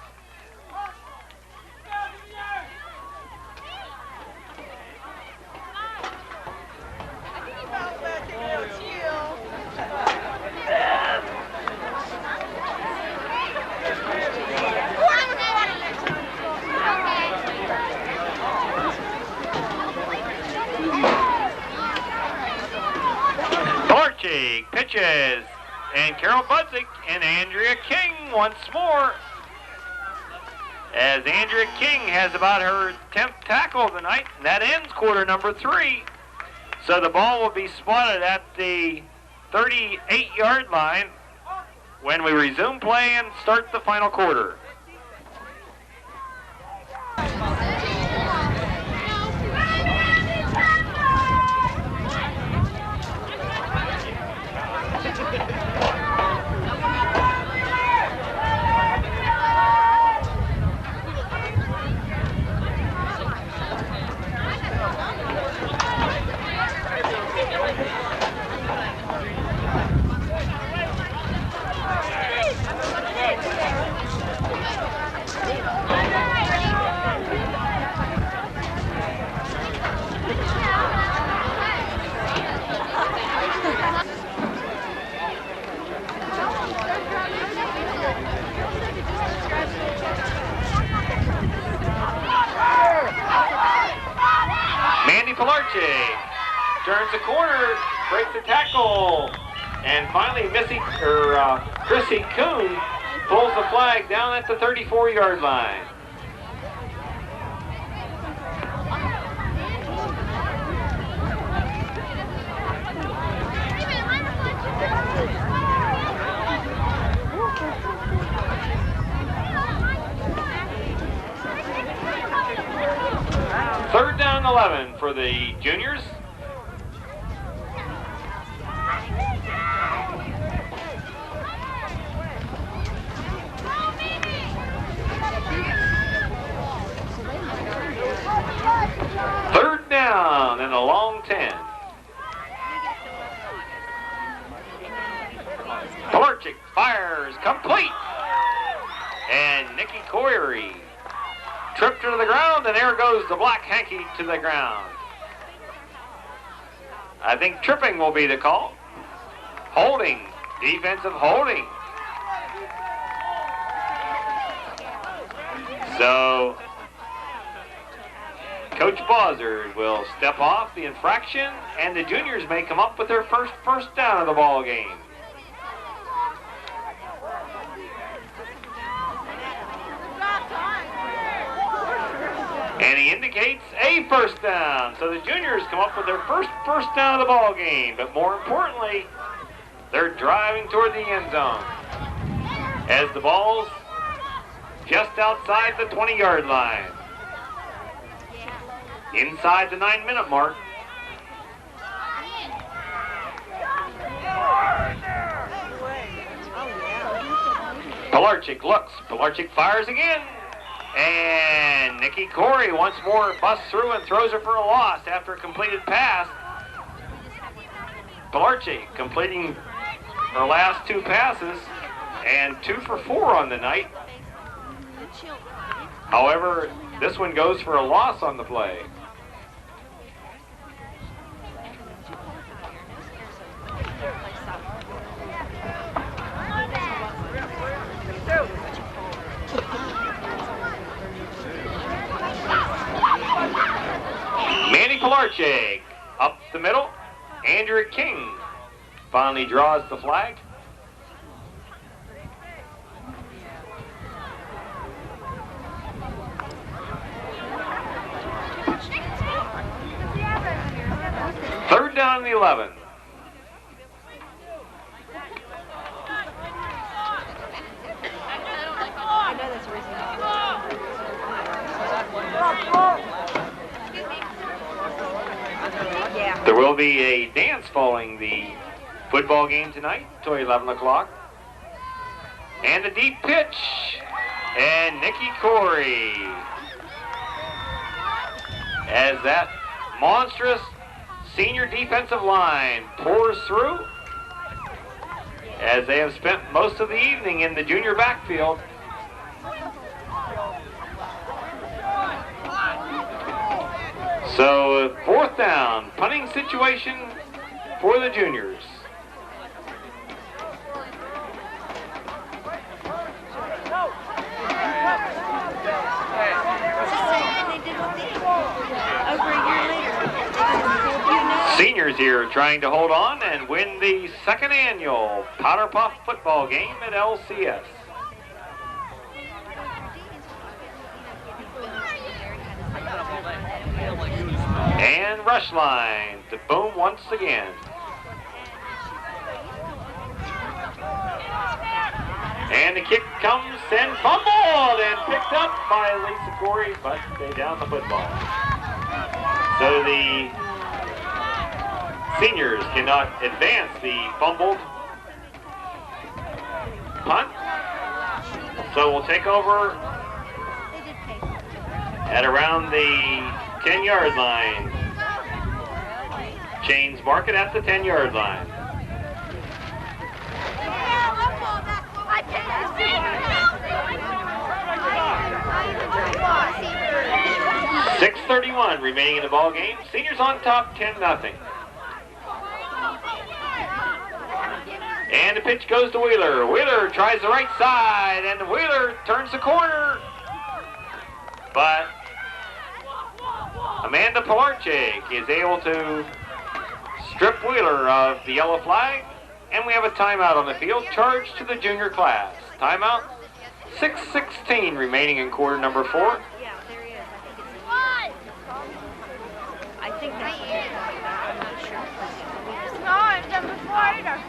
Speaker 4: Pitches, and Carol Budzik and Andrea King once more. As Andrea King has about her 10th tackle of the night, and that ends quarter number 3. So the ball will be spotted at the 38-yard line when we resume play and start the final quarter. Turns the corner, breaks the tackle, and finally Chrissy Kuhn pulls the flag down at the 34-yard line. Third down and 11 for the juniors. Third Pilarchik fires complete. And Nikki Coyery tripped her to the ground, and there goes the black hanky to the ground. I think tripping will be the call. Holding, defensive holding. So, Coach Bozard will step off the infraction, and the juniors may come up with their first down of the ball game. And he indicates a first down. So the juniors come up with their first down of the ball game. But more importantly, they're driving toward the end zone as the ball's just outside the 20-yard line. Inside the 9-minute mark. Pilarchik looks. Pilarchik fires again. And Nikki Corey once more busts through and throws her for a loss after a completed pass. Pilarchik completing her last 2 passes and 2 for 4 on the night. However, this one goes for a loss on the play. Manny Pilarchik up the middle. Andrew King finally draws the flag. Third down and 11. There will be a dance following the football game tonight until 11 o'clock. And a deep pitch. And Nikki Corey. As that monstrous senior defensive line pours through, as they have spent most of the evening in the junior backfield. So, 4th down, punting situation for the juniors. Seniors here trying to hold on and win the 2nd annual Powder Puff football game at LCS. And rush line to boom once again. And the kick comes and fumbled and picked up by Lisa Corey, but they down the football. So the seniors cannot advance the fumbled punt. So we'll take over at around the 10-yard line. Chains mark it at the 10-yard line. .6:31 remaining in the ball game. Seniors on top, 10-0. And the pitch goes to Wheeler. Wheeler tries the right side, and Wheeler turns the corner. But Amanda Pilarchik is able to strip Wheeler of the yellow flag, and we have a timeout on the field, charged to the junior class. Timeout, 6:16 remaining in quarter number 4.
Speaker 5: Yeah, there he is. I think that's what they're talking about. I'm not sure.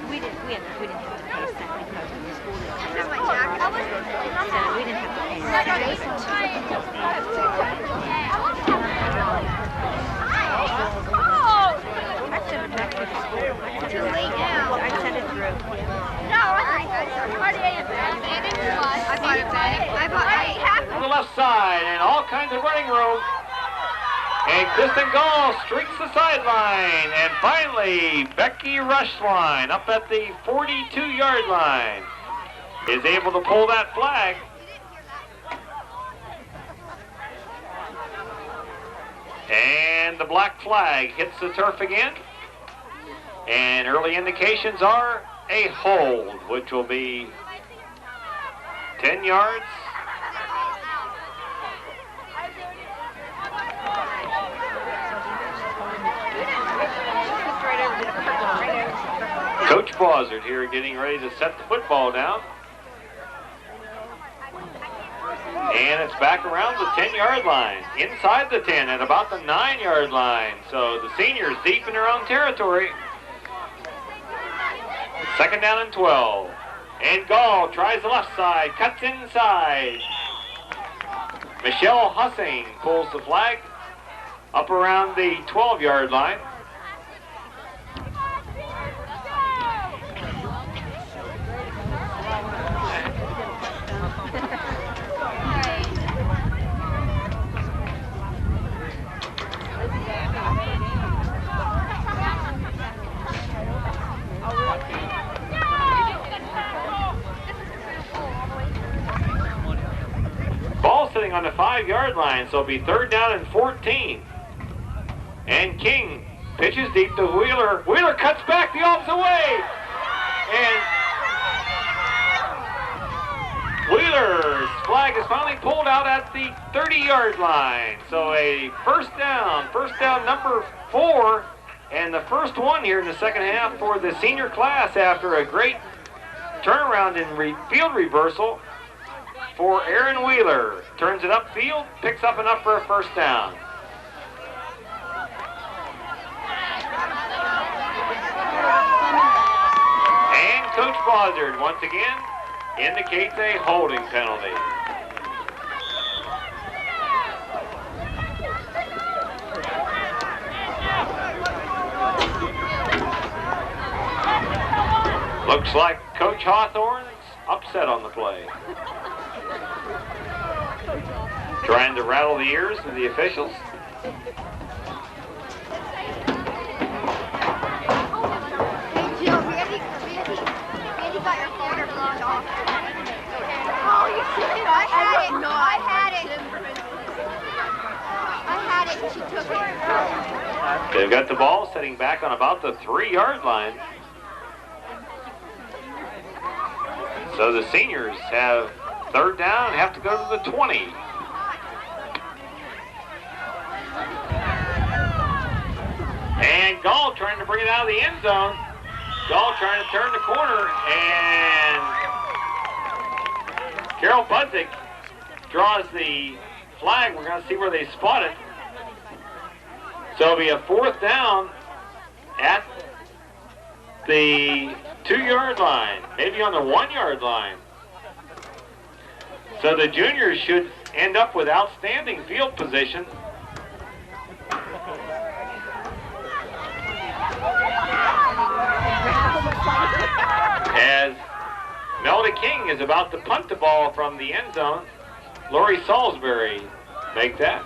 Speaker 5: We didn't have to pay a cent because of the school didn't have to pay. So we didn't have to pay a I'd send it back to the school. I'd send it through.
Speaker 4: On the left side, and all kinds of running room. And Kristen Gall streaks the sideline. And finally, Becky Rushline up at the 42-yard line is able to pull that flag. And the black flag hits the turf again. And early indications are a hold, which will be 10 yards. Coach Bozzard here getting ready to set the football down. And it's back around the 10-yard line, inside the 10 at about the 9-yard line. So the seniors deep in their own territory. Second down and 12. And Gall tries the left side, cuts inside. Michelle Hussing pulls the flag up around the 12-yard line. Ball sitting on the 5-yard line, so it'll be third down and 14. And King pitches deep to Wheeler. Wheeler cuts back the opposite way. And Wheeler's flag is finally pulled out at the 30-yard line. So a first down number 4, and the first one here in the second half for the senior class after a great turnaround in field reversal for Aaron Wheeler. Turns it upfield, picks up enough for a first down. And Coach Bozzard once again indicates a holding penalty. Looks like Coach Hawthorne's upset on the play. Trying to rattle the ears of the officials.
Speaker 6: Hey Jill, Randy got your folder blocked off. Oh, you took it? I had it. No, I had it. And she took it.
Speaker 4: They've got the ball sitting back on about the 3-yard line. So the seniors have third down and have to go to the 20. And Gall trying to bring it out of the end zone. Gall trying to turn the corner, and Carol Budzik draws the flag. We're going to see where they spot it. So it'll be a fourth down at the 2-yard line, maybe on the 1-yard line. So the juniors should end up with outstanding field position. As Melody King is about to punt the ball from the end zone, Lori Salisbury make that.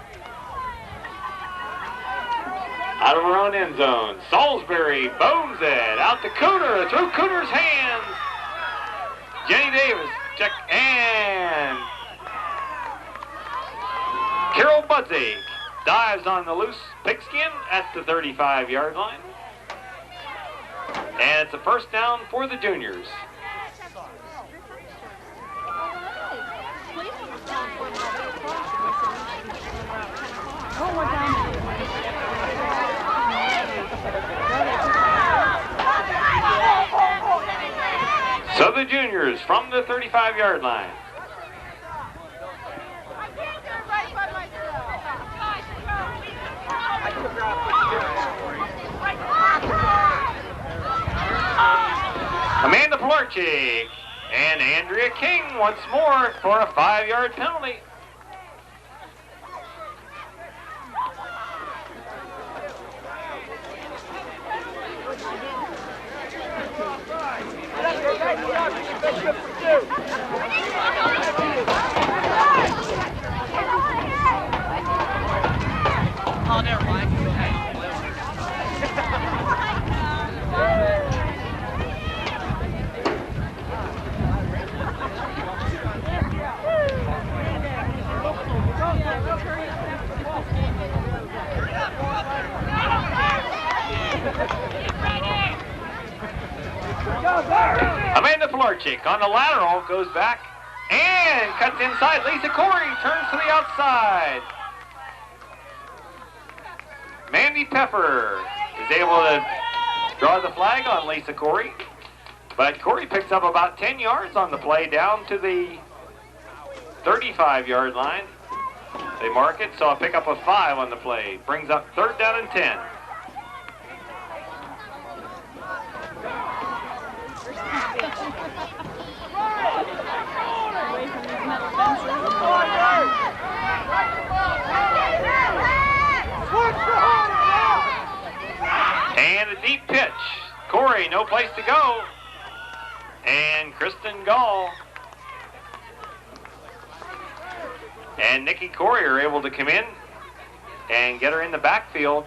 Speaker 4: Out of her own end zone, Salisbury booms it out to Cooter, through Cooter's hands. Jenny Davis, check, and Carol Budzik dives on the loose pigskin at the 35-yard line. And it's a first down for the juniors. So the juniors from the 35-yard line. Amanda Pilarczyk and Andrea King once more for a 5-yard penalty.
Speaker 3: Oh, never
Speaker 4: Amanda Pilarczyk on the lateral, goes back and cuts inside. Lisa Corey turns to the outside. Mandy Pepper is able to draw the flag on Lisa Corey, but Corey picks up about 10 yards on the play down to the 35-yard line. They mark it, so a pickup of 5 on the play. Brings up 3rd down and 10. And a deep pitch. Corey, no place to go. And Kristen Gall and Nikki Corey are able to come in and get her in the backfield.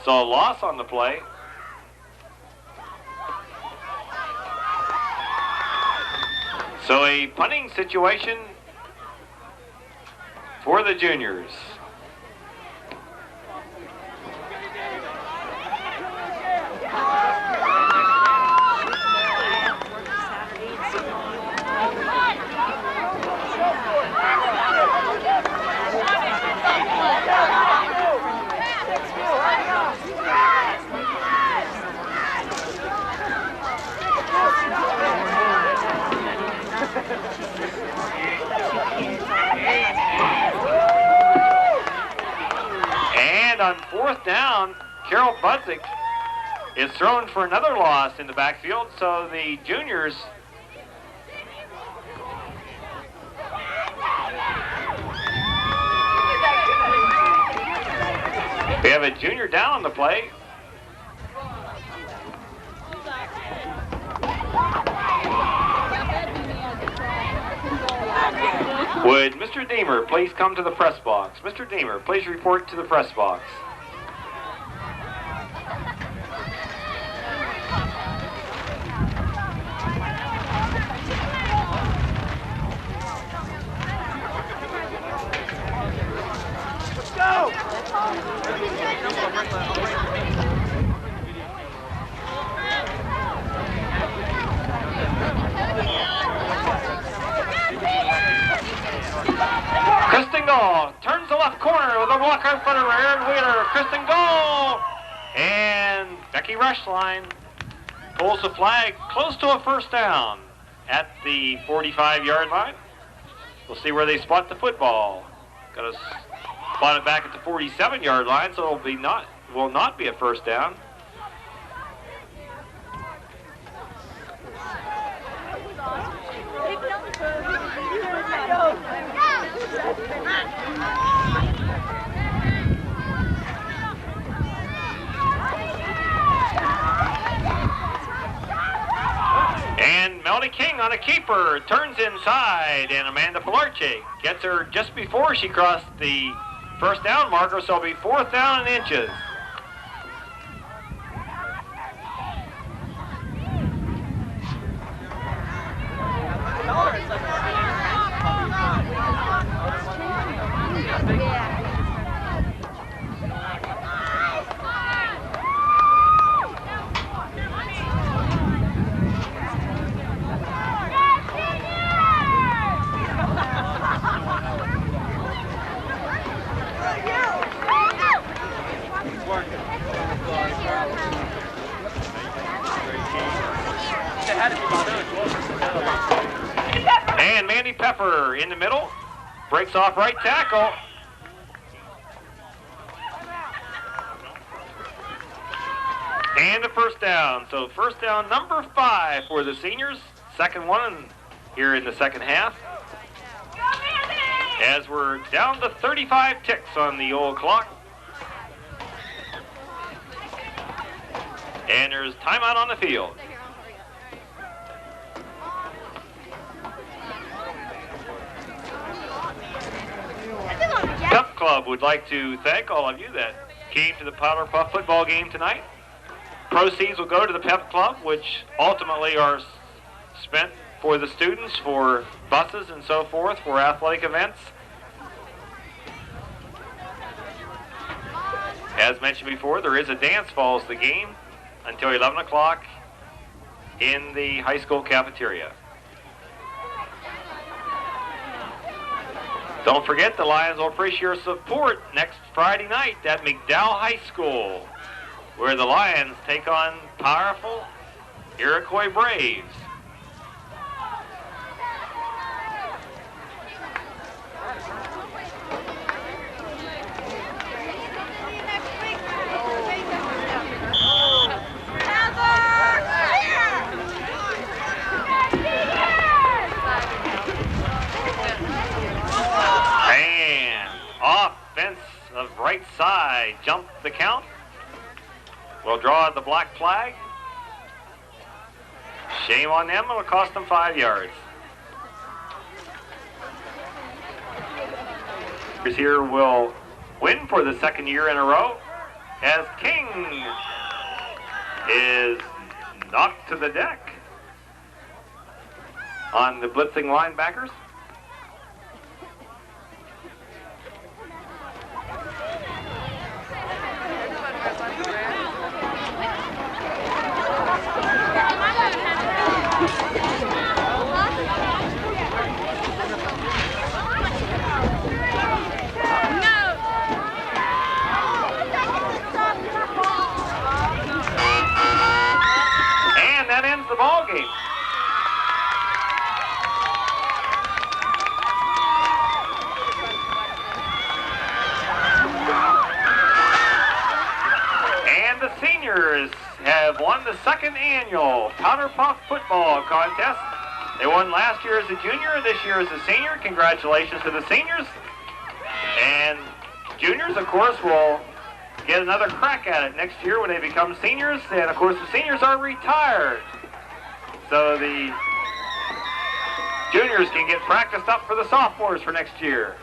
Speaker 4: So a loss on the play. So a punting situation for the juniors. And on 4th down, Carol Budzik is thrown for another loss in the backfield, so the juniors we have a junior down on the play. Would Mr. Deemer please come to the press box? Mr. Deemer, please report to the press box.
Speaker 3: Let's go!
Speaker 4: Kristen Gall turns the left corner with a blocker in front of her. Erin Wheeler, Kristen Gall, and Becky Rushline pulls the flag close to a 1st down at the 45-yard line. We'll see where they spot the football. Got to spot it back at the 47-yard line, so will not be a 1st down. And Melody King on a keeper, turns inside, and Amanda Pilarczyk gets her just before she crossed the 1st down marker, so it'll be 4th down and inches. And Mandy Pepper in the middle, breaks off right tackle. And a 1st down. So 1st down number 5 for the seniors. 2nd one here in the 2nd half. As we're down to 35 ticks on the old clock. And there's timeout on the field. Pep Club would like to thank all of you that came to the Powder Puff football game tonight. Proceeds will go to the Pep Club, which ultimately are spent for the students, for buses and so forth, for athletic events. As mentioned before, there is a dance falls the game until 11 o'clock in the high school cafeteria. Don't forget, the Lions will appreciate your support next Friday night at McDowell High School, where the Lions take on powerful Iroquois Braves. Offense of right side, jump the count. We'll draw the black flag. Shame on them, it'll cost them 5 yards. This here will win for the second year in a row as King is knocked to the deck on the blitzing linebackers. That ends the ball game. And the seniors have won the second annual Powder Puff football contest. They won last year as a junior, this year as a senior. Congratulations to the seniors. And juniors, of course, will get another crack at it next year when they become seniors. And of course the seniors are retired, so the juniors can get practiced up for the sophomores for next year.